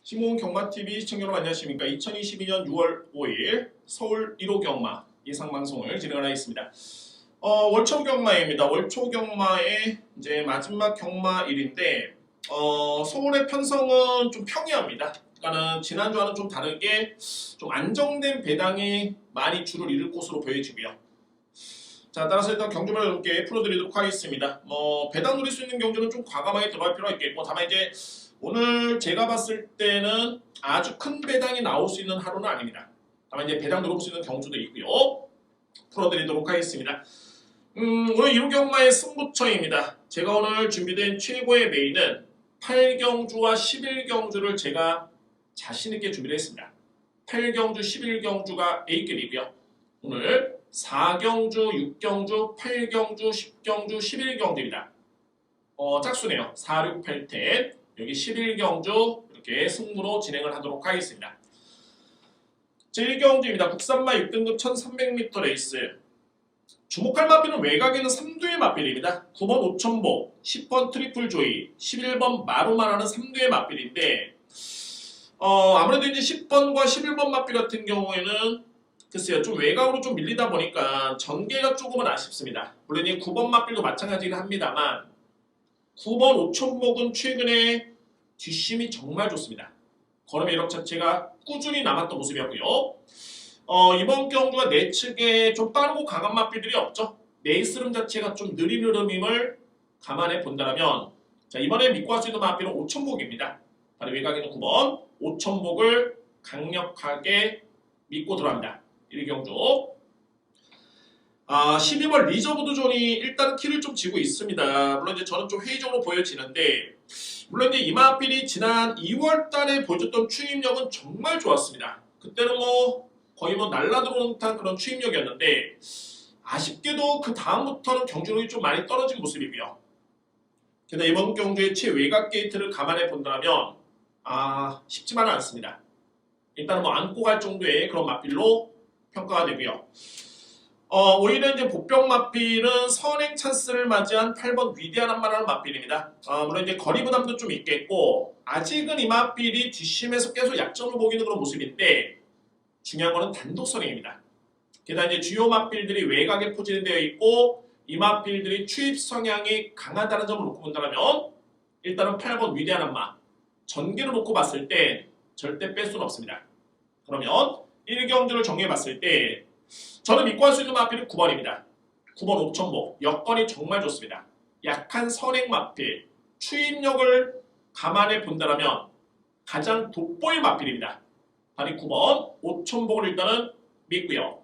신문 경마TV 시청자 여러분 안녕하십니까. 2022년 6월 5일 서울 1호 경마 예상방송을 진행을 하겠습니다. 월초 경마입니다. 월초 경마의 이제 마지막 경마일인데 서울의 편성은 좀 평이합니다. 그러니까는 지난주와는 좀 다르게 좀 안정된 배당이 많이 줄을 이룰 것으로 보여지고요. 자, 따라서 일단 경주를 이렇게 풀어드리도록 하겠습니다. 배당 누릴 수 있는 경주는 좀 과감하게 들어갈 필요가 있겠고, 다만 이제 오늘 제가 봤을 때는 아주 큰 배당이 나올 수 있는 하루는 아닙니다. 다만 이제 배당 들어올 수 있는 경주도 있고요. 풀어드리도록 하겠습니다. 오늘 1호 경마의 승부처입니다. 제가 오늘 준비된 최고의 메인은 8경주와 11경주를 제가 자신있게 준비를 했습니다. 8경주, 11경주가 A급이고요. 오늘 4경주, 6경주, 8경주, 10경주, 11경주입니다. 짝수네요. 4, 6, 8, 10. 여기 11경주 이렇게 승부로 진행을 하도록 하겠습니다. 제1경주입니다. 국산마 6등급 1300m 레이스. 주목할 마필은 외곽에는 3두의 마필입니다. 9번 5천보, 10번 트리플 조이, 11번 마루마라는 3두의 마필인데 아무래도 이제 10번과 11번 마필 같은 경우에는 글쎄요, 좀 외곽으로 좀 밀리다 보니까 전개가 조금은 아쉽습니다. 물론 이 9번 마필도 마찬가지긴 합니다만 9번 5천목은 최근에 뒷심이 정말 좋습니다. 걸음의 이력 자체가 꾸준히 남았던 모습이었고요. 이번 경주가 내측에 좀 빠르고 강한 마필들이 없죠. 레이스 흐름 자체가 좀 느린 흐름임을 감안해 본다면, 자, 이번에 믿고 할 수 있는 마필은 5천목입니다. 바로 외곽에 있는 9번 5천목을 강력하게 믿고 들어갑니다. 1경주. 12번 리저브드 존이 일단 키를 좀 지고 있습니다. 물론 이제 저는 좀 회의적으로 보여지는데, 물론 이제 이마필이 지난 2월 달에 보여줬던 추임력은 정말 좋았습니다. 그때는 거의 날라들어오는 듯한 그런 추임력이었는데, 아쉽게도 그 다음부터는 경주력이 좀 많이 떨어진 모습이고요. 게다가 이번 경주의 최외곽 게이트를 감안해 본다면, 쉽지만은 않습니다. 일단은 안고 갈 정도의 그런 마필로 평가가 되고요. 오히려 이제 복병 마필은 선행 찬스를 맞이한 8번 위대한 한마라는 마필입니다. 물론 이제 거리 부담도 좀 있겠고, 아직은 이 마필이 뒷심에서 계속 약점을 보이는 그런 모습인데, 중요한 거는 단독 선행입니다. 게다가 이제 주요 마필들이 외곽에 포진되어 있고, 이 마필들이 추입 성향이 강하다는 점을 놓고 본다면, 일단은 8번 위대한 한마, 전개를 놓고 봤을 때 절대 뺄 수는 없습니다. 그러면 1경주를 정리해 봤을 때, 저는 믿고 할 수 있는 마필은 9번입니다. 9번 5천보. 여건이 정말 좋습니다. 약한 선행 마필, 추임력을 감안해 본다면 가장 돋보일 마필입니다. 바로 9번 5천보를 일단은 믿고요.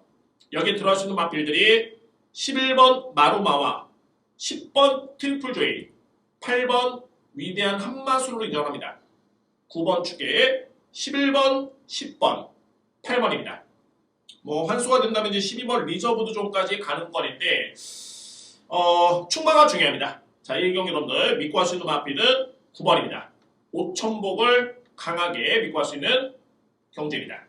여기에 들어갈 수 있는 마필들이 11번 마루마와 10번 트리플 조이, 8번 위대한 한마수로 인정합니다. 9번 축에 11번, 10번, 8번입니다. 환수가 된다면 이제 12번 리저브드 존까지 가는 건인데, 충마가 중요합니다. 자, 1경기 여러분들 믿고 할 수 있는 마필은 9번입니다. 5천복을 강하게 믿고 할 수 있는 경주입니다.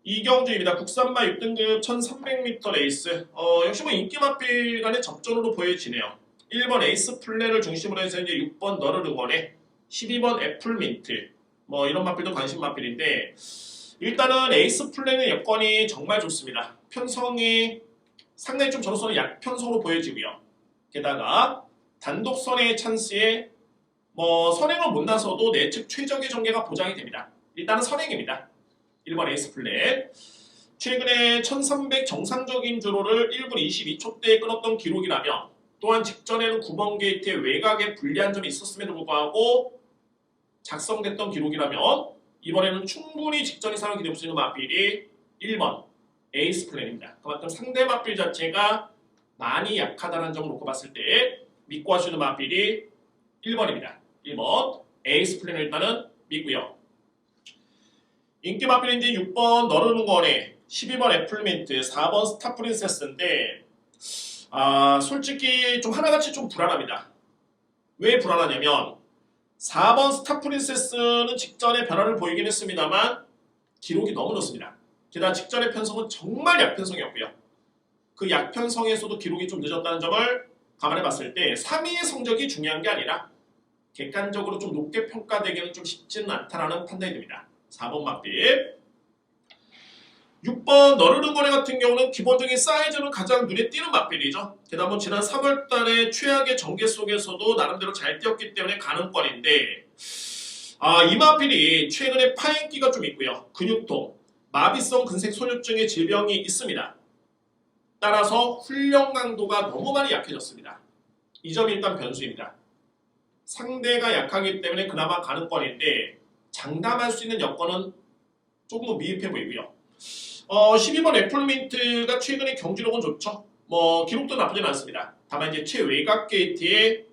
2경주입니다. 국산마 6등급 1300m 레이스. 역시 인기 마필 간의 접전으로 보여지네요. 1번 에이스 플랜을 중심으로 해서 이제 6번 너를 응원해, 12번 애플민트, 이런 마필도 관심 마필인데, 일단은 에이스 플랜의 여건이 정말 좋습니다. 편성이 상당히 좀 저로서는 약편성으로 보여지고요. 게다가 단독 선행의 찬스에 선행을 못 나서도 내측 최적의 전개가 보장이 됩니다. 일단은 선행입니다. 1번 에이스 플랜. 최근에 1300 정상적인 주로를 1분 22초대에 끊었던 기록이라면, 또한 직전에는 9번 게이트의 외곽에 불리한 점이 있었음에도 불구하고 작성됐던 기록이라면, 이번에는 충분히 직전 이상을 기대할 수 있는 마필이 1번 에이스 플랜입니다. 그만큼 상대 마필 자체가 많이 약하다는 점을 놓고 봤을 때 믿고 할 수 있는 마필이 1번입니다. 1번 에이스 플랜을 일단은 믿고요. 인기 마필은 이제 6번 너를 응원해, 12번 애플민트, 4번 스타 프린세스인데, 솔직히 좀 하나같이 좀 불안합니다. 왜 불안하냐면, 4번 스타 프린세스는 직전에 변화를 보이긴 했습니다만 기록이 너무 늦습니다. 게다가 직전의 편성은 정말 약편성이었고요. 그 약편성에서도 기록이 좀 늦었다는 점을 감안해 봤을 때 3위의 성적이 중요한 게 아니라 객관적으로 좀 높게 평가되기는 좀 쉽지는 않다라는 판단이 듭니다. 4번 맛빛. 6번 너르릉거래 같은 경우는 기본적인 사이즈는 가장 눈에 띄는 맛빛이죠. 게다가 지난 3월달에 최악의 전개 속에서도 나름대로 잘 뛰었기 때문에 가능권인데 이 맛빛이 최근에 파행기가 좀 있고요. 근육통, 마비성 근색소녀증의 질병이 있습니다. 따라서 훈련 강도가 너무 많이 약해졌습니다. 이 점이 일단 변수입니다. 상대가 약하기 때문에 그나마 가능권인데 장담할 수 있는 여건은 조금 미흡해 보이고요. 12번 애플민트가 최근에 경기력은 좋죠. 기록도 나쁘진 않습니다. 다만 이제 최외곽 게이트의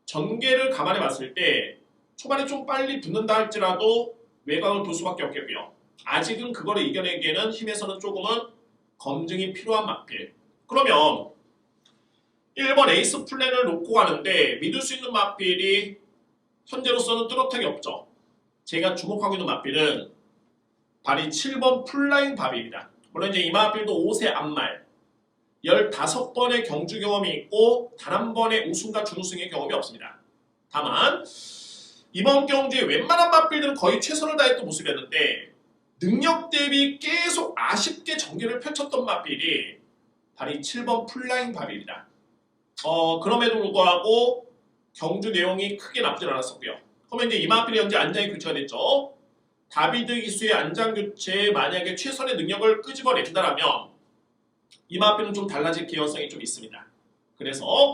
전개를 감안해 봤을 때 초반에 좀 빨리 붙는다 할지라도 외곽을 볼 수밖에 없겠고요. 아직은 그거를 이겨내기에는 힘에서는 조금은 검증이 필요한 맛필. 그러면 1번 에이스 플랜을 놓고 가는데 믿을 수 있는 맛필이 현재로서는 뚜렷하게 없죠. 제가 주목하고 있는 맛필은 발이 7번 풀라인 밥입니다. 물론 이제 이 맛필도 5세 앞말 15번의 경주 경험이 있고 단 한 번의 우승과 준우승의 경험이 없습니다. 다만 이번 경주에 웬만한 맛필들은 거의 최선을 다했던 모습이었는데 능력 대비 계속 아쉽게 전개를 펼쳤던 맛필이 발이 7번 풀라인 밥입니다. 그럼에도 불구하고 경주 내용이 크게 나쁘진 않았었고요. 그러면 이제 이 맛필이 현재 안장이 교체가 됐죠. 다비드 기수의 안장 교체에 만약에 최선의 능력을 끄집어낸다라면 이 맛필은 좀 달라질 개연성이 좀 있습니다. 그래서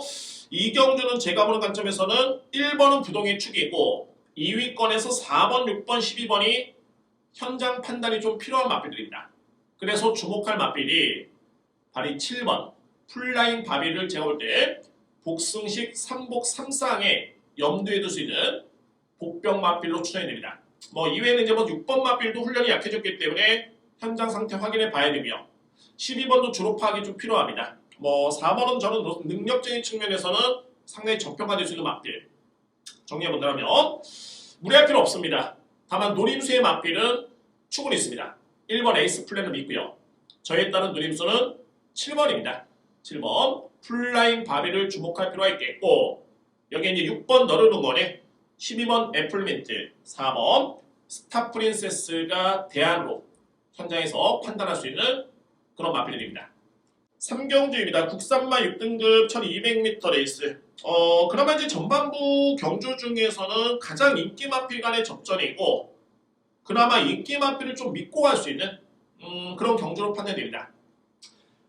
이 경주는 제가 보는 관점에서는 1번은 부동의 축이고 2위권에서 4번, 6번, 12번이 현장 판단이 좀 필요한 맛필들입니다. 그래서 주목할 맛필이 발이 7번 풀라인 바비를 제가 볼 때 복승식 3복 3쌍에 염두에 둘 수 있는 복병 맛필로 추천해드립니다. 이외에는 이제 6번 맛필도 훈련이 약해졌기 때문에 현장 상태 확인해 봐야 되고요. 12번도 주로 파악이 좀 필요합니다. 4번은 저는 능력적인 측면에서는 상당히 적평가 될 수 있는 맛필. 정리해본다면 무리할 필요 없습니다. 다만 노림수의 맛필은 충분히 있습니다. 1번 에이스 플랜을 믿고요. 저에 따른 노림수는 7번입니다. 7번 풀라인 바비를 주목할 필요가 있겠고 여기에 이제 6번 너르릉거래 12번 애플민트 4번 스타프린세스가 대안으로 현장에서 판단할 수 있는 그런 마필들입니다. 3경주입니다. 국산마 6등급 1200m 레이스. 그나마 이제 전반부 경주 중에서는 가장 인기 마필 간의 접전이고 그나마 인기 마필을 좀 믿고 갈 수 있는 그런 경주로 판단됩니다.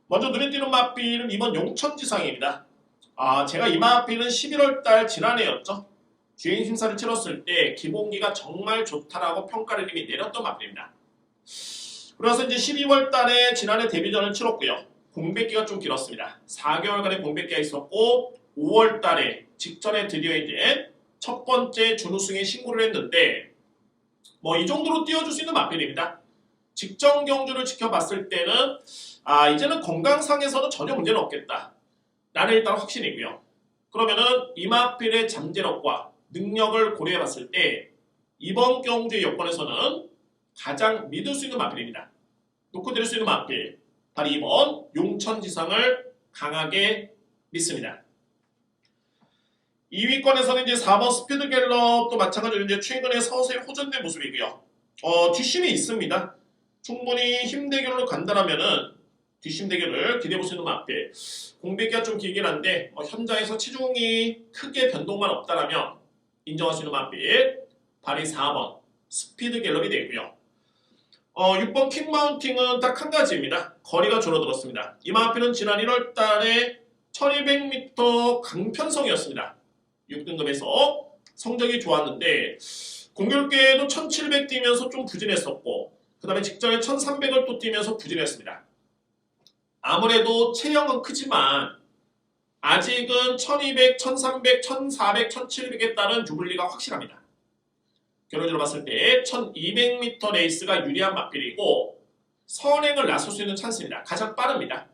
먼저 눈에 띄는 맛필은 이번 용천지상입니다. 제가 이 맛필은 11월달 지난해였죠. 주행 심사를 치렀을 때 기본기가 정말 좋다라고 평가를 이미 내렸던 맛필입니다. 그래서 이제 12월달에 지난해 데뷔전을 치렀고요. 공백기가 좀 길었습니다. 4개월간의 공백기가 있었고 5월달에 직전에 드디어 이제 첫 번째 준우승에 신고를 했는데 이 정도로 띄워줄 수 있는 맛필입니다. 직전 경주를 지켜봤을 때는 이제는 건강상에서는 전혀 문제는 없겠다. 라는 일단 확신이고요. 그러면은 이 맛필의 잠재력과 능력을 고려해봤을 때 이번 경주의 여건에서는 가장 믿을 수 있는 맛필입니다. 놓고 드릴 수 있는 맛필 바로 2번 용천지상을 강하게 믿습니다. 2위권에서는 이제 4번 스피드 갤럽도 마찬가지로 이제 최근에 서서히 호전된 모습이고요. 뒷심이 있습니다. 충분히 힘 대결로 간다라면은 뒷심 대결을 기대해볼 수 있는 맛필. 공백기가 좀 길긴 한데 현장에서 체중이 크게 변동만 없다라면 인정할 수 있는 맛필. 발이 4번 스피드 갤럽이 되고요. 6번 킹마운팅은 딱 한 가지입니다. 거리가 줄어들었습니다. 이 맛필은 지난 1월달에 1200m 강편성이었습니다. 6등급에서 성적이 좋았는데 공교롭게도 1700 뛰면서 좀 부진했었고 그 다음에 직전에 1300을 또 뛰면서 부진했습니다. 아무래도 체형은 크지만 아직은 1200, 1300, 1400, 1700에 따른 유불리가 확실합니다. 결론적으로 봤을 때 1200m 레이스가 유리한 맛필이고 선행을 나설 수 있는 찬스입니다. 가장 빠릅니다.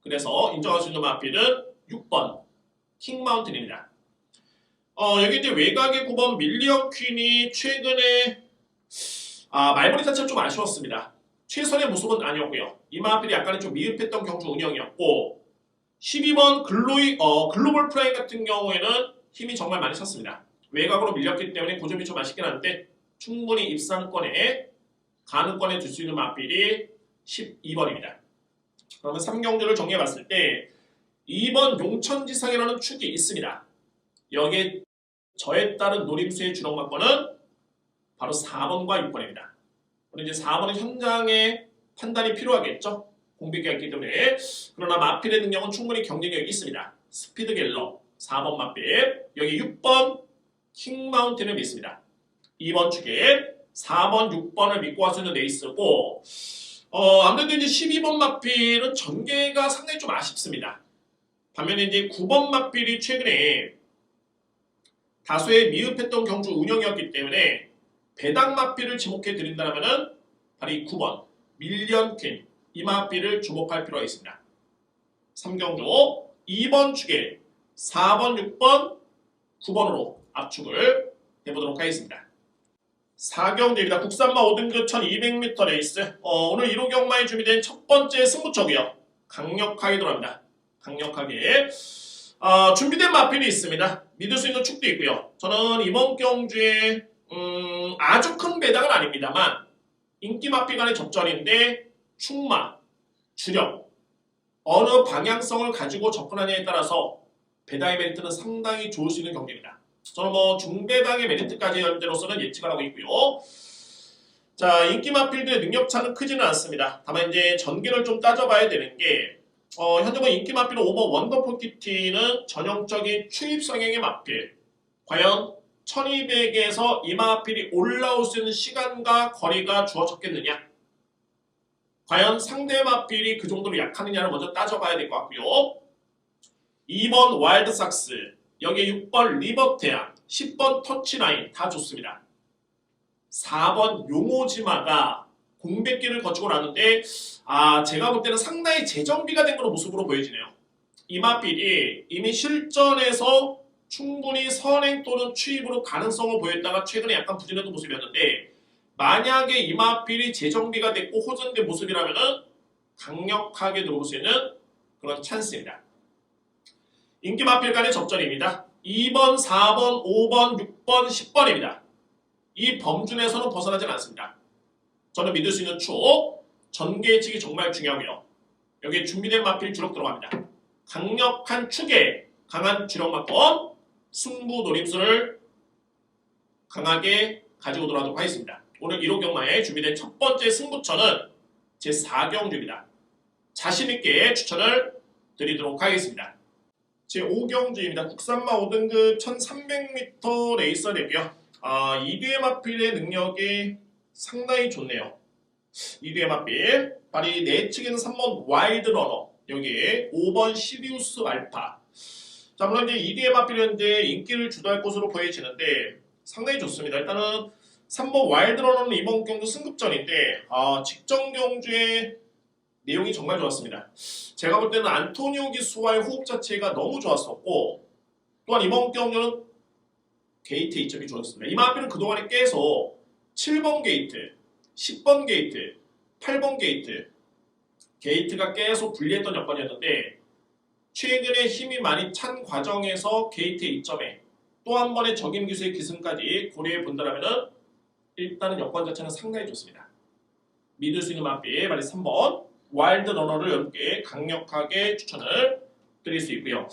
그래서 인정할 수 있는 맛필은 6번 킹마운틴입니다. 여기 이제 외곽의 9번 밀리언 퀸이 최근에 말벌이 자체가 좀 아쉬웠습니다. 최선의 모습은 아니었고요. 이 맛필이 약간은 좀 미흡했던 경주 운영이었고 12번 글로벌 프라임 같은 경우에는 힘이 정말 많이 찼습니다. 외곽으로 밀렸기 때문에 고점이 좀 아쉽긴 한데 충분히 입상권에 가능권에 둘 수 있는 맞빌이 12번입니다. 그러면 3경주를 정리해봤을 때 2번 용천지상이라는 축이 있습니다. 여기에 저에 따른 노림수의 주력맞건은 바로 4번과 6번입니다. 이제 4번은 현장의 판단이 필요하겠죠. 공백기가 있기 때문에. 그러나 맞빌의 능력은 충분히 경쟁력이 있습니다. 스피드 갤러 4번 맞빌. 여기 6번 킹마운틴을 믿습니다. 2번 축에 4번, 6번을 믿고 할 수 있는 레이스고 아무래도 이제 12번 맞빌은 전개가 상당히 좀 아쉽습니다. 반면에 이제 9번 맞빌이 최근에 다소의 미흡했던 경주 운영이었기 때문에 배당 맞빌을 지목해 드린다면 바로 이 9번 밀리언퀸 이 맞빌을 주목할 필요가 있습니다. 3경주 2번 축에 4번, 6번, 9번으로 압축을 해보도록 하겠습니다. 4경주입니다. 국산마 5등급 1200m 레이스. 오늘 1호 경마에 준비된 첫 번째 승부처고요. 강력하게 들어갑니다. 강력하게. 준비된 마필이 있습니다. 믿을 수 있는 축도 있고요. 저는 이번 경주에 아주 큰 배당은 아닙니다만 인기 마필 간의 접전인데 축마, 주력 어느 방향성을 가지고 접근하느냐에 따라서 배당의 메리트는 상당히 좋을 수 있는 경기입니다. 저는 중배당의 메리트까지 현재로서는 예측을 하고 있고요. 자, 인기 마필들의 능력차는 크지는 않습니다. 다만 이제 전개를 좀 따져봐야 되는 게 현재 인기 마필 오버 원더풀 키티는 전형적인 추입 성향의 마필. 과연 1200에서 이 마필이 올라올 수 있는 시간과 거리가 주어졌겠느냐? 과연 상대 마필이 그 정도로 약하느냐를 먼저 따져봐야 될 것 같고요. 2번 와일드삭스, 여기에 6번 리버테아, 10번 터치라인 다 좋습니다. 4번 용오지마가 공백기를 거치고 나는데 제가 볼 때는 상당히 재정비가 된 그런 모습으로 보여지네요. 이 마필이 이미 실전에서 충분히 선행 또는 추입으로 가능성을 보였다가 최근에 약간 부진했던 모습이었는데 만약에 이 마필이 재정비가 됐고 호전된 모습이라면 강력하게 들어올 수 있는 그런 찬스입니다. 인기 마필 간의 접전입니다. 2번, 4번, 5번, 6번, 10번입니다. 이 범준에서는 벗어나지 않습니다. 저는 믿을 수 있는 축, 전개 예측이 정말 중요하고요. 여기에 준비된 마필 주력 들어갑니다. 강력한 축에 강한 주력 맞건 승부 노림수를 강하게 가지고 돌아가도록 하겠습니다. 오늘 1호 경마에 준비된 첫 번째 승부처는 제 4경주입니다. 자신있게 추천을 드리도록 하겠습니다. 제 5경주입니다. 국산마 5등급 1300m 레이서 되고요. 이뒤의 마필의 능력이 상당히 좋네요. 이뒤의 마필. 바로 이 내측에는 3번 와일드 러너, 여기에 5번 시리우스 알파. 자, 물론 이제 이뒤의 마필이 현재 인기를 주도할 것으로 보여지는데 상당히 좋습니다. 일단은 3번 와일드 러너는 이번 경주 승급전인데 직전 경주에 내용이 정말 좋았습니다. 제가 볼 때는 안토니오 기수와의 호흡 자체가 너무 좋았었고 또한 이번 경주는 게이트 이점이 좋았습니다. 이 마필은 그동안에 깨서 7번 게이트, 10번 게이트, 8번 게이트가 계속 불리했던 여건이었는데 최근에 힘이 많이 찬 과정에서 게이트의 이점에 또 한 번의 적임 기수의 기승까지 고려해 본다면 일단은 여건 자체는 상당히 좋습니다. 믿을 수 있는 마필 바로 3번 와일드 러너를 여러분께 강력하게 추천을 드릴 수 있고요.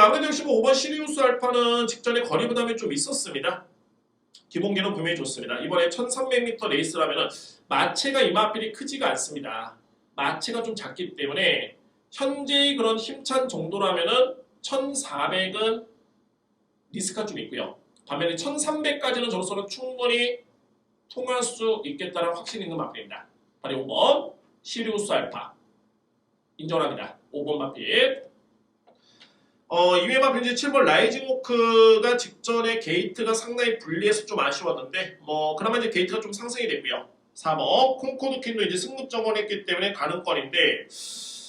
아무래도 역시 5번 시리우스 알파는 직전에 거리 부담이 좀 있었습니다. 기본기는 분명히 좋습니다. 이번에 1300m 레이스라면 마체가 이 마필이 크지가 않습니다. 마체가 좀 작기 때문에 현재의 그런 힘찬 정도라면 1400은 리스크가 좀 있고요. 반면에 1300까지는 저로서는 충분히 통할 수 있겠다는 확신이 있는 마필입니다. 바로 5번 시리우스 알파 인정합니다. 5번 마필. 이외 마필 이제 7번 라이징 호크가 직전에 게이트가 상당히 불리해서 좀 아쉬웠는데 그나마 이제 게이트가 좀 상승이 됐고요. 4번 콩코드 퀸도 이제 승급 정원했기 때문에 가능권인데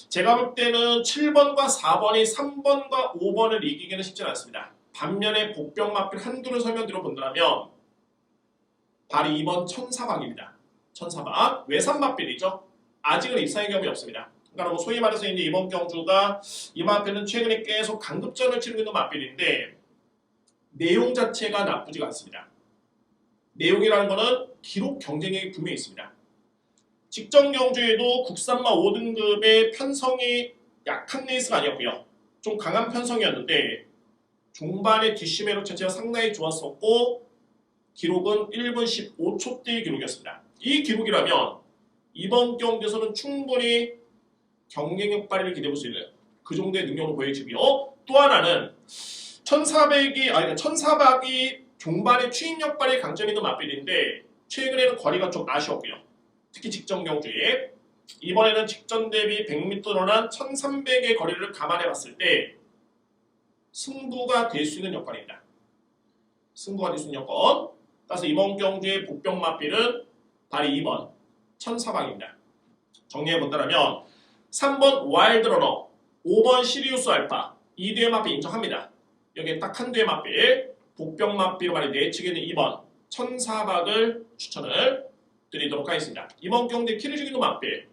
제가 볼 때는 7번과 4번이 3번과 5번을 이기기는 쉽지 않습니다. 반면에 복병 마필 한두를 설명드려 본다면 바로 2번 천사박입니다. 천사박 외산 마필이죠. 아직은 입상의 경험이 없습니다. 그러니까 소위 말해서 이제 이번 경주가 이 마필은 최근에 계속 강급전을 치르고 있는 마필인데 내용 자체가 나쁘지가 않습니다. 내용이라는 거는 기록 경쟁력이 분명히 있습니다. 직전 경주에도 국산마 5등급의 편성이 약한 레이스가 아니었고요. 좀 강한 편성이었는데 종반의 뒷심해로 자체가 상당히 좋았었고 기록은 1분 15초대의 기록이었습니다. 이 기록이라면 이번 경기에서는 충분히 경쟁력 발휘를 기대해볼 수 있는 그 정도의 능력을 보여주고요. 또 하나는 1400이 종반의 추인력 발휘 강점이 있는 맞빌인데 최근에는 거리가 좀 아쉬웠고요. 특히 직전 경주에 이번에는 직전 대비 100m로난 1300의 거리를 감안해 봤을 때 승부가 될 수 있는 여건입니다. 승부가 될 수 있는 여건. 따라서 이번 경주의 복병 맞빌은 발이 2번 1400입니다. 정리해 본다면 3번 와일드러너, 5번 시리우스 알파, 이 뒤에 맞빌 인정합니다. 여기에 딱 한 뒤에 맞빌 복병 맞빌 말이 내측에는 2번 1400을 추천을 드리도록 하겠습니다. 이번 경기 키를 죽이는 맞빌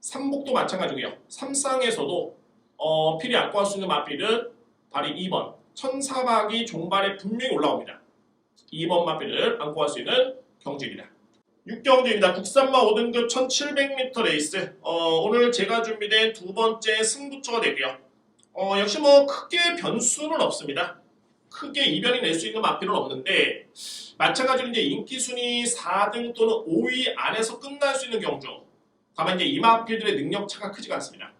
3복도 마찬가지고요. 3쌍에서도 필이 안고 할 수 있는 맞빌은 발이 2번 1400이 종발에 분명히 올라옵니다. 2번 맞빌을 안고 할 수 있는 경주입니다. 6경주입니다. 국산마 5등급 1700m 레이스. 오늘 제가 준비된 두 번째 승부처가 되고요. 역시 뭐 크게 변수는 없습니다. 크게 이변이 낼 수 있는 마필은 없는데 마찬가지로 이제 인기 순위 4등 또는 5위 안에서 끝날 수 있는 경주. 다만 이제 이 마필들의 능력 차가 크지가 않습니다.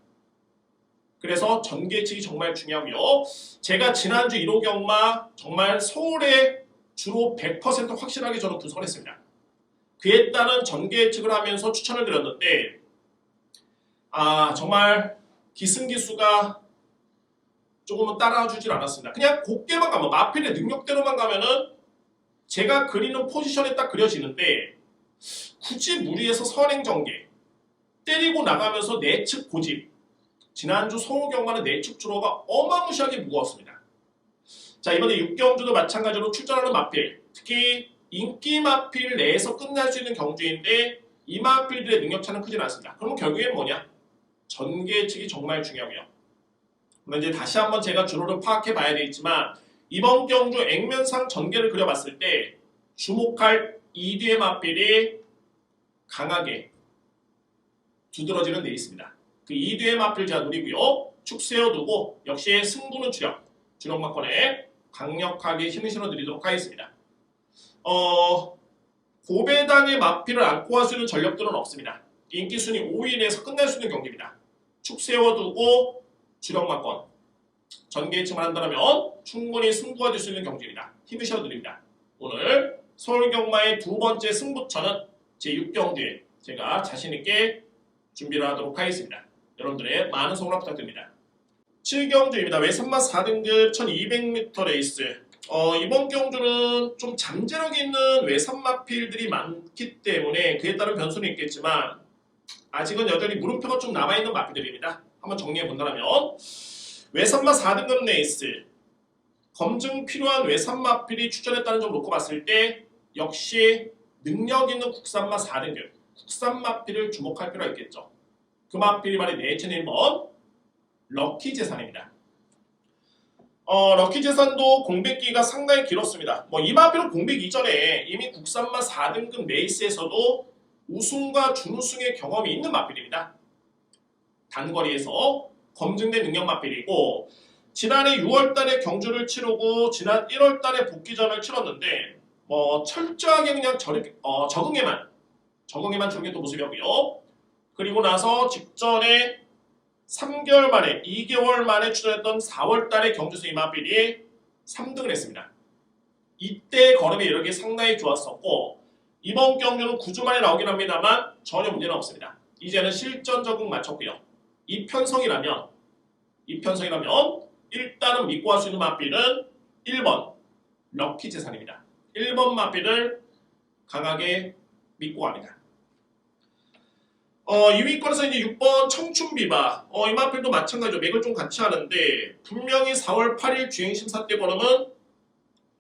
그래서 전개측이 정말 중요하고요. 제가 지난주 1호 경마 정말 서울에 주로 100% 확실하게 저는 분석을 했습니다. 그에 따른 전개측을 하면서 추천을 드렸는데 정말 기승기수가 조금은 따라주질 않았습니다. 그냥 곱게만 가면 마필의 능력대로만 가면은 제가 그리는 포지션에 딱 그려지는데 굳이 무리해서 선행전개 때리고 나가면서 내측 고집 지난주 성우 경마는 내측 주로가 어마무시하게 무거웠습니다. 자 이번에 6경주도 마찬가지로 출전하는 마필 특히 인기 마필 내에서 끝날 수 있는 경주인데 이 마필들의 능력차는 크진 않습니다. 그러면 결국에는 뭐냐? 전개측이 정말 중요하고요. 물론 이제 다시 한번 제가 주로를 파악해 봐야 되겠지만 이번 경주 액면상 전개를 그려봤을 때 주목할 2뒤의 마필이 강하게 두드러지는 데 있습니다. 그 2뒤의 마필 제가 노리고요. 축 세워두고 역시 승부는 주력마권에 강력하게 힘을 실어드리도록 하겠습니다. 고배당의 마필을 안고 할 수 있는 전력들은 없습니다. 인기 순위 5위 내에서 끝날 수 있는 경기입니다. 축 세워두고 주력마권 전개측만 한다면 충분히 승부가 될 수 있는 경기입니다. 힘을 실어드립니다. 오늘 서울경마의 두 번째 승부처는 제6경주에 제가 자신있게 준비를 하도록 하겠습니다. 여러분들의 많은 성원 부탁드립니다. 7경주입니다. 외산마 4등급 1200m 레이스. 이번 경주는 좀 잠재력 있는 외산마필들이 많기 때문에 그에 따른 변수는 있겠지만 아직은 여전히 물음표가 좀 남아있는 마필들입니다. 한번 정리해 본다면 외산마 4등급 레이스 검증 필요한 외산마필이 출전했다는 점 놓고 봤을 때 역시 능력 있는 국산마 4등급 국산마필을 주목할 필요가 있겠죠. 그 마필이 말이 내천 1번 럭키재산입니다. 럭키재산도 공백기가 상당히 길었습니다. 이 마필은 공백 이전에 이미 국산마 4등급 레이스에서도 우승과 준우승의 경험이 있는 마필입니다. 단거리에서 검증된 능력 마필이고 지난해 6월달에 경주를 치르고 지난 1월달에 복귀전을 치렀는데 철저하게 그냥 적응에만 주겠던 모습이었고요. 그리고 나서 직전에 3개월 만에 2개월 만에 출전했던 4월달에 경주에서 이 마필이 3등을 했습니다. 이때 걸음의 이력이 상당히 좋았었고 이번 경주는 9주 만에 나오긴 합니다만 전혀 문제는 없습니다. 이제는 실전 적응 마쳤고요. 이 편성이라면 일단은 믿고 할 수 있는 마필은 1번 럭키재산입니다. 1번 마필을 강하게 믿고 갑니다. 2위권에서 이제 6번 청춘비바. 이 마필도 마찬가지로 맥을 좀 같이 하는데 분명히 4월 8일 주행심사 때 걸음은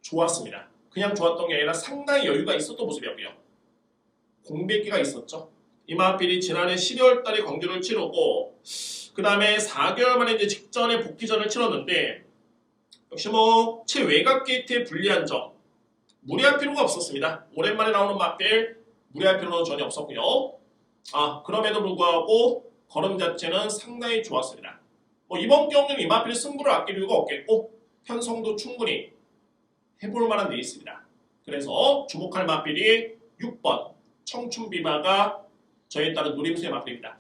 좋았습니다. 그냥 좋았던 게 아니라 상당히 여유가 있었던 모습이었고요. 공백기가 있었죠. 이 마필이 지난해 12월 달에 경주를 치르고 그 다음에 4개월 만에 이제 직전에 복귀전을 치렀는데 역시 최외곽 게이트의 불리한 점 무리할 필요가 없었습니다. 오랜만에 나오는 맞빌 무리할 필요는 전혀 없었고요. 그럼에도 불구하고 걸음 자체는 상당히 좋았습니다. 이번 경기는 이 맞빌이 승부를 아낄 이유가 없겠고 편성도 충분히 해볼 만한 데 있습니다. 그래서 주목할 맞빌이 6번 청춘비바가 저에 따른 노림수의 맞빌입니다.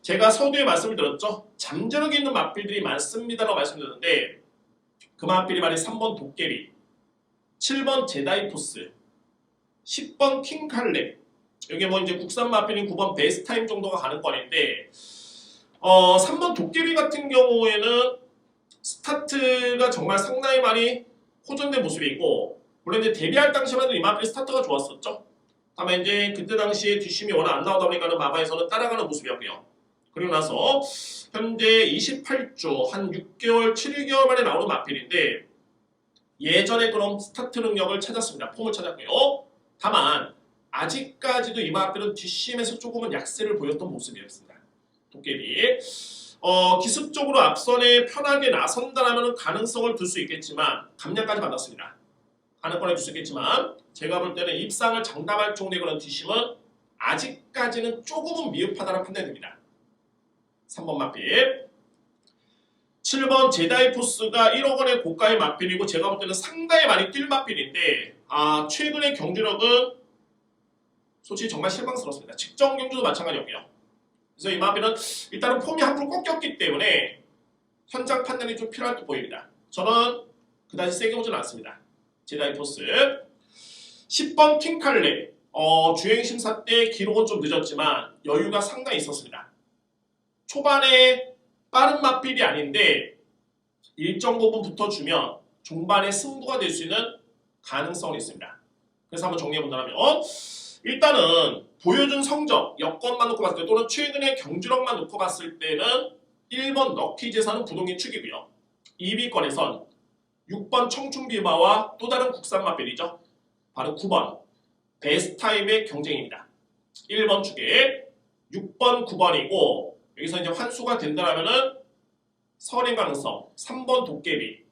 제가 서두에 말씀을 드렸죠. 잠재력이 있는 맞빌들이 많습니다라고 말씀드렸는데 그 맞빌이 말이 3번 도깨비, 7번 제다이포스, 10번 킹칼렙, 이게 이제 국산 맞빌인 9번 베스타임 정도가 가는 권인데 3번 도깨비 같은 경우에는 스타트가 정말 상당히 많이 호전된 모습이 있고 물론 이제 데뷔할 당시만 해도 이 맞빌 스타트가 좋았었죠. 다만 이제 그때 당시에 뒷심이 워낙 안 나오다 보니까 마바에서는 따라가는 모습이었고요. 그리고 나서 현재 28주 한 6개월, 7개월 만에 나오는 맞빌인데 예전에 그런 스타트 능력을 찾았습니다. 폼을 찾았고요. 다만 아직까지도 이 맞빌은 뒷심에서 조금은 약세를 보였던 모습이었습니다. 도깨비 기습적으로 앞선에 편하게 나선다라면 가능성을 둘 수 있겠지만 감량까지 받았습니다. 가능권을 둘 수 있겠지만 제가 볼 때는 입상을 장담할 정도의 그런 뒷심은 아직까지는 조금은 미흡하다는 판단이 듭니다. 3번 맞빌 7번 제다이포스가 1억 원의 고가의 맞빌이고 제가 볼 때는 상당히 많이 뛸 맞빌인데 최근의 경주력은 솔직히 정말 실망스럽습니다. 직전 경주도 마찬가지였고요. 그래서 이 맞빌은 일단은 폼이 한풀 꺾였기 때문에 현장 판단이 좀 필요할 듯 보입니다. 저는 그다지 세게 보지는 않습니다. 제다이포스 10번 킹칼렙 주행심사 때 기록은 좀 늦었지만 여유가 상당히 있었습니다. 초반에 빠른 맞빌이 아닌데 일정 부분 붙어주면 종반에 승부가 될 수 있는 가능성이 있습니다. 그래서 한번 정리해본다면 일단은 보여준 성적, 여건만 놓고 봤을 때 또는 최근의 경주력만 놓고 봤을 때는 1번 럭키재산은 부동의 축이고요. 2위권에선 6번 청춘비바와 또 다른 국산 맞빌이죠. 바로 9번 베스타임의 경쟁입니다. 1번 축에 6번, 9번이고 여기서 이제 환수가 된다면은 선행 가능성 3번 도깨비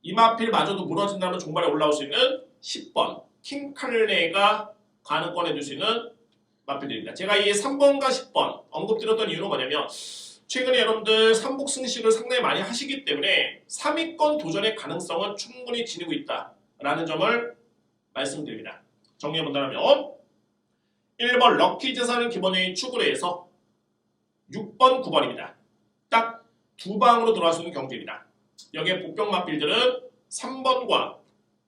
이 맞빌마저도 무너진다면 종발에 올라올 수 있는 10번 킹칼레가 가능권에 둘 수 있는 맞빌들입니다. 제가 이 3번과 10번 언급드렸던 이유는 뭐냐면 최근에 여러분들 삼복 승식을 상당히 많이 하시기 때문에 3위권 도전의 가능성은 충분히 지니고 있다라는 점을 말씀드립니다. 정리해본다면 1번 럭키재산을 기본적인 축으로 해서 6번, 9번입니다. 딱 두 방으로 들어갈 수 있는 경주입니다. 여기에 복병 맞빌들은 3번과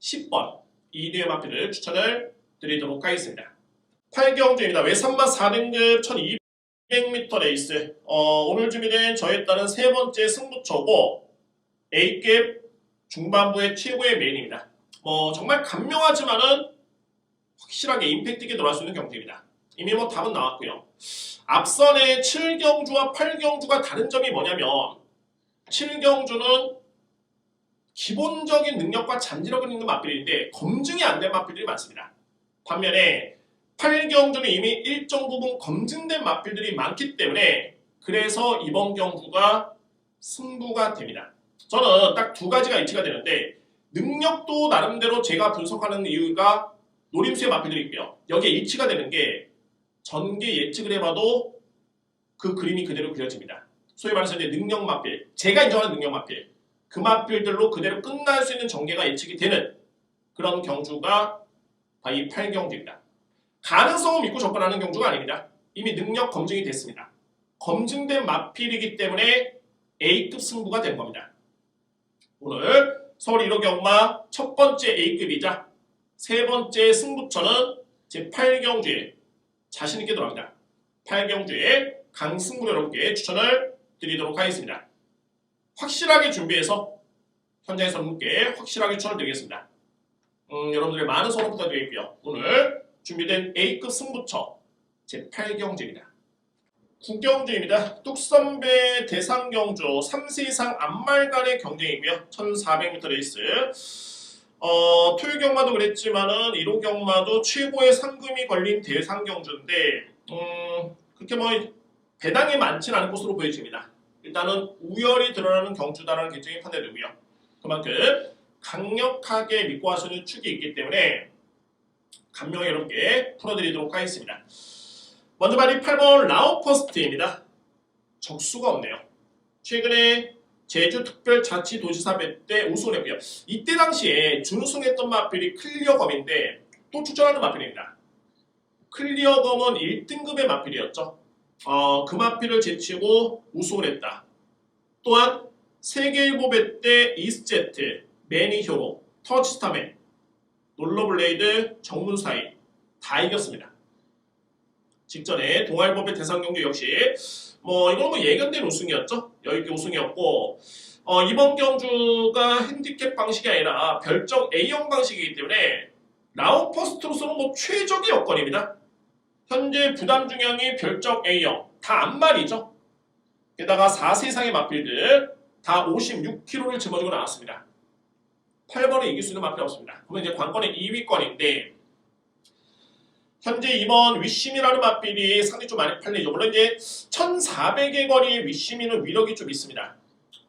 10번 이 류의 맞빌을 추천을 드리도록 하겠습니다. 8경주입니다. 외산마 4등급 1200m 레이스 오늘 준비된 저에 따른 세 번째 승부처고 A급 중반부의 최고의 메인입니다. 정말 간명하지만은 확실하게 임팩트 있게 들어갈 수 있는 경주입니다. 이미 답은 나왔고요. 앞선의 7경주와 8경주가 다른 점이 뭐냐면 7경주는 기본적인 능력과 잠재력을 있는 맞빌인데 검증이 안 된 맞빌들이 많습니다. 반면에 8경주는 이미 일정 부분 검증된 맞빌들이 많기 때문에 그래서 이번 경주가 승부가 됩니다. 저는 딱 두 가지가 일치가 되는데 능력도 나름대로 제가 분석하는 이유가 노림수의 맞빌들이 있고요. 여기에 일치가 되는 게 전개 예측을 해봐도 그 그림이 그대로 그려집니다. 소위 말해서 이제 능력 맞빌, 제가 인정하는 능력 맞빌, 그 맞빌들로 그대로 끝날 수 있는 전개가 예측이 되는 그런 경주가 바로 이 8경주입니다. 가능성을 믿고 접근하는 경주가 아닙니다. 이미 능력 검증이 됐습니다. 검증된 맞빌이기 때문에 A급 승부가 된 겁니다. 오늘 서울 1호 경마 첫 번째 A급이자 세 번째 승부처는 제 8경주에 자신있게 들어갑니다. 8경주에 강승부 여러분께 추천을 드리도록 하겠습니다. 확실하게 준비해서 현장에서 여러분께 확실하게 추천을 드리겠습니다. 여러분들의 많은 성원 부탁드리고요. 오늘 준비된 A급 승부처 제 8경주입니다. 9경주입니다. 뚝선배 대상경주 3세 이상 암말간의 경쟁이고요. 1400m 레이스 토요 경마도 그랬지만은 1호 경마도 최고의 상금이 걸린 대상경주인데 그렇게 배당이 많지는 않은 것으로 보여집니다. 일단은 우열이 드러나는 경주다라는 결정이 판단되고요. 그만큼 강력하게 믿고 할 수 있는 축이 있기 때문에 감명 여러분께 풀어드리도록 하겠습니다. 먼저 발이 8번 라오퍼스트입니다. 적수가 없네요. 최근에 제주특별자치도지사회 때 우승을 했고요. 이때 당시에 준우승했던 마필이 클리어검인데 또 출전하는 마필입니다. 클리어검은 1등급의 마필이었죠. 그 마필을 제치고 우승을 했다. 또한 세계일보배 때 이스제트, 매니효로, 터치스타맨, 롤러블레이드, 정문사이 다 이겼습니다. 직전에 동아일보배 대상경주 역시 이건 예견된 우승이었죠. 여유있게 우승이었고 이번 경주가 핸디캡 방식이 아니라 별적 A형 방식이기 때문에 라오퍼스트로서는 최적의 여건입니다. 현재 부담 중량이 별적 A형 다 안말이죠. 게다가 4세 이상의 마필들 다 56kg를 짊어지고 나왔습니다. 8번에 이길 수 있는 마필이 없습니다. 그러면 이제 관건의 2위권인데 현재 이번 위시미라는 마필이 상당히 좀 많이 팔리죠. 물론 이제 1400의 거리 위시미는 위력이 좀 있습니다.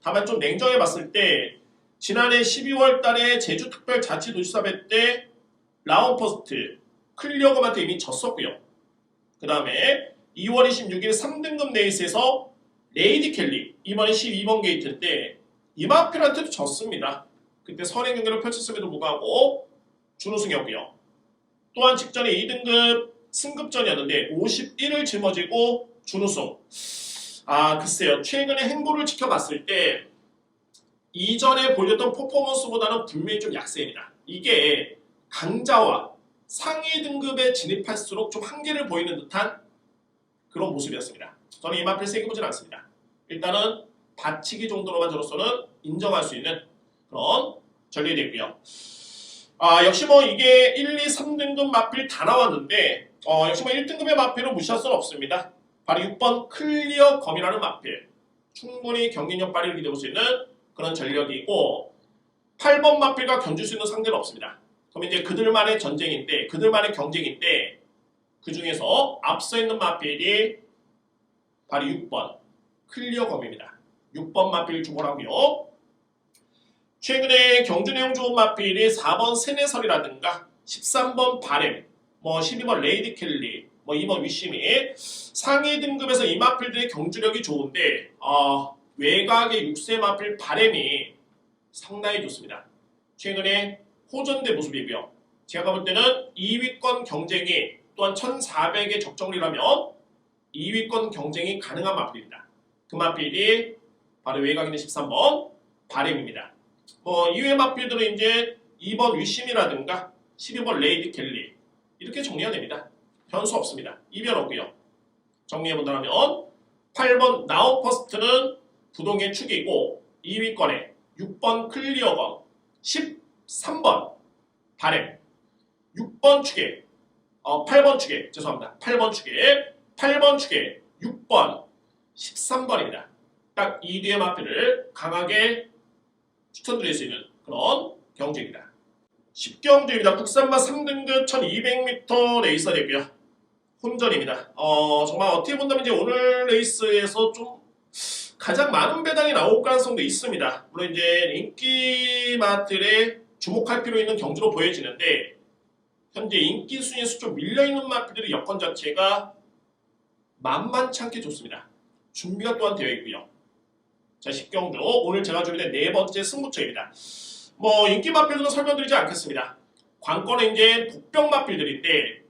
다만 좀 냉정해 봤을 때 지난해 12월 달에 제주특별자치도지사회 때 라운퍼스트 클리어검한테 이미 졌었고요. 그 다음에 2월 26일 3등급 레이스에서 레이디 켈리 이번에 12번 게이트 때 이 마필한테도 졌습니다. 그때 선행 경기를 펼쳤음에도 불구하고 준우승이었고요. 또한 직전에 2등급 승급전이었는데 51을 짊어지고 준우승. 글쎄요. 최근에 행보를 지켜봤을 때 이전에 보여줬던 퍼포먼스보다는 분명히 좀 약세입니다. 이게 강자와 상위 등급에 진입할수록 좀 한계를 보이는 듯한 그런 모습이었습니다. 저는 이 마필 세게 보진 않습니다. 일단은 받치기 정도로만 저로서는 인정할 수 있는 그런 전략이 됐고요. 역시 이게 1, 2, 3등급 마필 다 나왔는데 역시 1등급의 마필을 무시할 수는 없습니다. 바로 6번 클리어 검이라는 마필. 충분히 경기력 발휘를 기대해볼 수 있는 그런 전력이 있고 8번 마필과 견줄 수 있는 상대는 없습니다. 그럼 이제 그들만의 전쟁인데 그들만의 경쟁인데 그 중에서 앞서 있는 마필이 바로 6번 클리어 검입니다. 6번 마필 주목하고요. 최근에 경주 내용 좋은 마필이 4번 세네설이라든가 13번 바렘, 12번 레이디 켈리, 2번 위시미 상위 등급에서 이 마필들의 경주력이 좋은데 외곽의 6세 마필 바렘이 상당히 좋습니다. 최근에 호전된 모습이고요. 제가 볼 때는 2위권 경쟁이 또한 1400의 적정리라면 2위권 경쟁이 가능한 마필입니다. 그 마필이 바로 외곽에 있는 13번 바렘입니다. 이외의 마필들은 이제 2번 위심이라든가 12번 레이디 켈리 이렇게 정리가 됩니다. 변수 없습니다. 이변 없고요. 정리해본다면 8번 나우퍼스트는 부동의 축이고 2위권에 6번 클리어건 13번 바렘 6번 축에 8번 축에 죄송합니다. 8번 축에 6번 13번입니다. 딱 이 뒤의 마필을 강하게 추천드릴 수 있는 그런 경주입니다. 10경주입니다. 국산마 3등급 1200m 레이서 되고요. 혼전입니다. 정말 어떻게 본다면 이제 오늘 레이스에서 좀 가장 많은 배당이 나올 가능성도 있습니다. 물론 이제 인기 마들에 주목할 필요 있는 경주로 보여지는데 현재 인기 순위에서 좀 밀려있는 마필들의 여건 자체가 만만치 않게 좋습니다. 준비가 또한 되어 있고요. 자, 10경주 오늘 제가 준비된 네 번째 승부처입니다. 인기 마필들은 설명드리지 않겠습니다. 관건은 이제 복병 마필들인데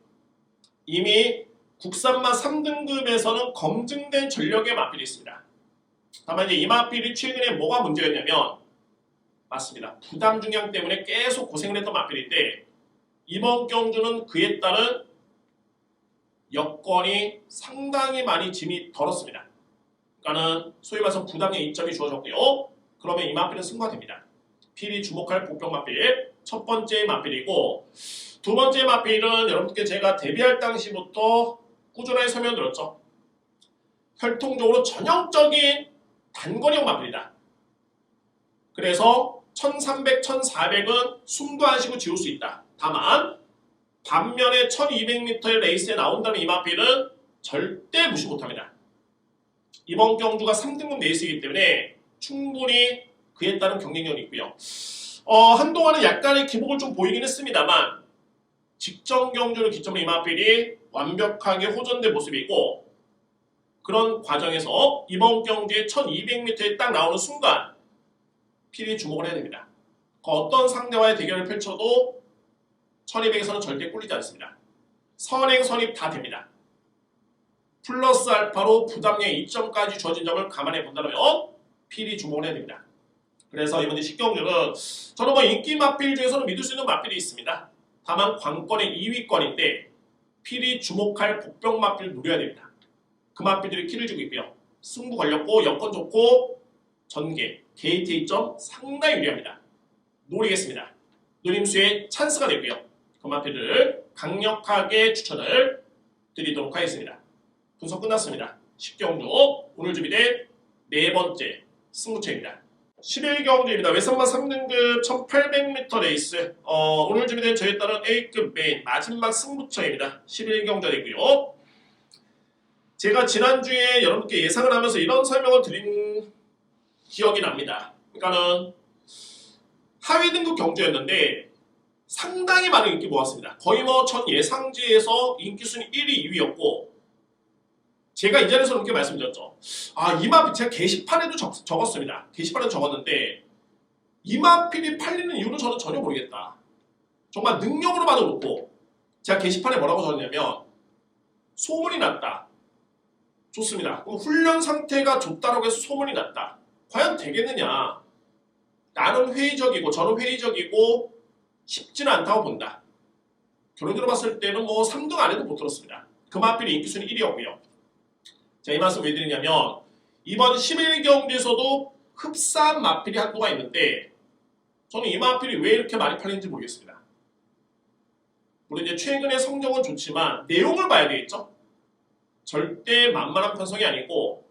이미 국산마 3등급에서는 검증된 전력의 마필이 있습니다. 다만 이제 이 마필이 최근에 뭐가 문제였냐면 맞습니다. 부담 중량 때문에 계속 고생을 했던 마필인데 이번 경주는 그에 따른 여건이 상당히 많이 짐이 덜었습니다. 그러니까는 소위 말해서 부담의 이점이 주어졌고요. 그러면 이 마필은 승부가 됩니다. 필이 주목할 복병 마필 첫 번째 마필이고 두 번째 마필은 여러분께 제가 데뷔할 당시부터 꾸준하게 설명드렸죠. 혈통적으로 전형적인 단거리형 마필이다. 그래서 1300, 1400은 숨도 안 쉬고 지울 수 있다. 다만 반면에 1200m의 레이스에 나온다는 이 마필은 절대 무시 못합니다. 이번 경주가 3등급 레이스이기 때문에 충분히 그에 따른 경쟁력이 있고요. 한동안은 약간의 기복을 좀 보이긴 했습니다만 직전 경주를 기점으로 이마필이 완벽하게 호전된 모습이고 그런 과정에서 이번 경주에 1200m에 딱 나오는 순간 필히 주목을 해야 됩니다. 어떤 상대와의 대결을 펼쳐도 1200에서는 절대 꿀리지 않습니다. 선행, 선입 다 됩니다. 플러스 알파로 부담량 2점까지 주어진 점을 감안해 본다면 필히 주목을 해야 됩니다. 그래서 이번 10경주는 저는 인기 마필 중에서는 믿을 수 있는 마필이 있습니다. 다만 관건의 2위권인데 필히 주목할 복병 마필을 노려야 됩니다. 그 마필들이 키를 주고 있고요. 승부 걸렸고 여건 좋고 전개, 게이트 2점 상당히 유리합니다. 노리겠습니다. 노림수의 찬스가 되고요. 그 마필을 강력하게 추천을 드리도록 하겠습니다. 분석 끝났습니다. 10경주 오늘 준비된 네 번째 승부처입니다. 11경주입니다. 외선마 3등급 1800m 레이스 오늘 준비된 저에 따른 A급 메인 마지막 승부처입니다. 11경주가 되고요. 제가 지난주에 여러분께 예상을 하면서 이런 설명을 드린 기억이 납니다. 그러니까는 하위 등급 경주였는데 상당히 많은 인기 모았습니다. 거의 전 예상지에서 인기 순위 1위, 2위였고 제가 이 자리에서 이렇게 말씀드렸죠. 이마필 제가 게시판에도 적었습니다. 게시판에도 적었는데 이마필이 팔리는 이유는 저는 전혀 모르겠다. 정말 능력으로 봐도 그렇고 제가 게시판에 뭐라고 적었냐면 소문이 났다. 좋습니다. 그럼 훈련 상태가 좋다라고 해서 소문이 났다. 과연 되겠느냐? 나는 회의적이고 저는 회의적이고 쉽지는 않다고 본다. 결론적으로 봤을 때는 3등 안에도 못 들었습니다. 그 마필이 인기 순위 1위였고요. 자, 이 말씀 왜 드리냐면 이번 11경주에서도 흡사한 마필이 한두가 있는데 저는 이 마필이 왜 이렇게 많이 팔리는지 모르겠습니다. 물론 이제 최근의 성적은 좋지만 내용을 봐야 되겠죠? 절대 만만한 편성이 아니고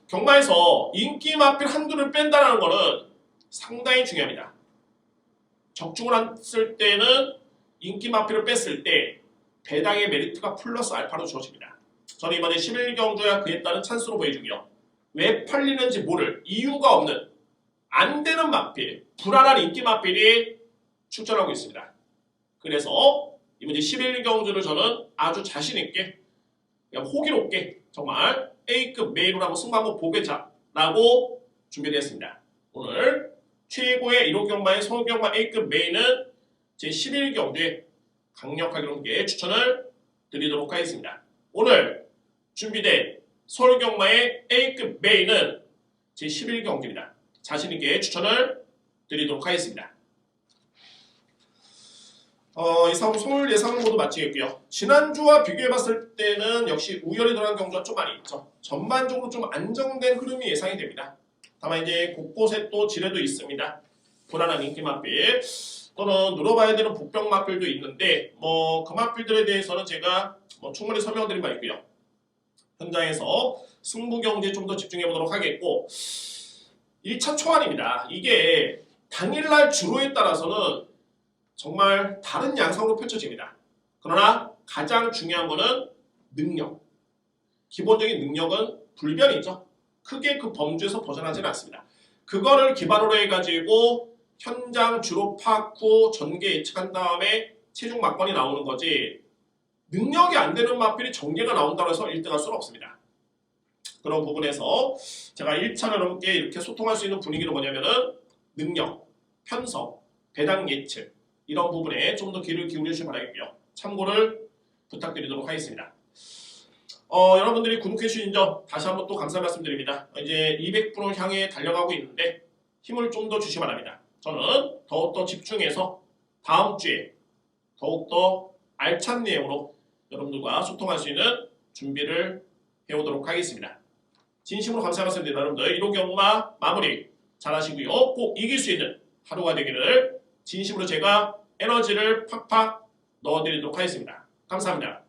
경마에서 인기 마필 한두를 뺀다는 것은 상당히 중요합니다. 적중을 했을 때는 인기 마필을 뺐을 때 배당의 메리트가 플러스 알파로 주어집니다. 저는 이번에 11경주야 그에 따른 찬스로 보여주고요. 왜 팔리는지 모를 이유가 없는 안 되는 마필, 불안한 인기 마필이 출전하고 있습니다. 그래서 이번 11경주를 저는 아주 자신있게 그냥 호기롭게 정말 A급 메인으로 한번 승부 한번 보겠자라고 준비되었습니다. 오늘 최고의 1호 경마의 서울경마 A급 메인은 제 11경주에 강력하게 추천을 드리도록 하겠습니다. 오늘 준비된 서울경마의 A급 메인은 제 11경주입니다. 자신있게 추천을 드리도록 하겠습니다. 이상 서울 예상은 모두 마치겠고요. 지난주와 비교해봤을 때는 역시 우열이 드러난 경주가 좀 많이 있죠. 전반적으로 좀 안정된 흐름이 예상이 됩니다. 다만 이제 곳곳에 또 지뢰도 있습니다. 불안한 인기 마필 또는 늘어봐야 되는 복병 마필도 있는데 그 마필들에 대해서는 제가 충분히 설명드린 바 있고요. 현장에서 승부 경기에 좀 더 집중해 보도록 하겠고 1차 초안입니다. 이게 당일날 주로에 따라서는 정말 다른 양상으로 펼쳐집니다. 그러나 가장 중요한 것은 능력. 기본적인 능력은 불변이죠. 크게 그 범주에서 벗어나지는 않습니다. 그거를 기반으로 해가지고 현장 주로 파악 후 전개 예측한 다음에 체중 막건이 나오는 거지 능력이 안 되는 마필이 전개가 나온다고 해서 1등할 수는 없습니다. 그런 부분에서 제가 1차는 여러분께 이렇게 소통할 수 있는 분위기는 뭐냐면은 능력, 편성, 배당 예측 이런 부분에 좀 더 귀를 기울여 주시기 바라겠고요. 참고를 부탁드리도록 하겠습니다. 여러분들이 구독해 주신 점 다시 한번 또 감사 말씀드립니다. 이제 200% 향해 달려가고 있는데 힘을 좀 더 주시기 바랍니다. 저는 더욱더 집중해서 다음 주에 더욱더 알찬 내용으로 여러분들과 소통할 수 있는 준비를 해오도록 하겠습니다. 진심으로 감사 말씀드립니다. 여러분들 1호 경마 마무리 잘 하시고요. 꼭 이길 수 있는 하루가 되기를 진심으로 제가 에너지를 팍팍 넣어드리도록 하겠습니다. 감사합니다.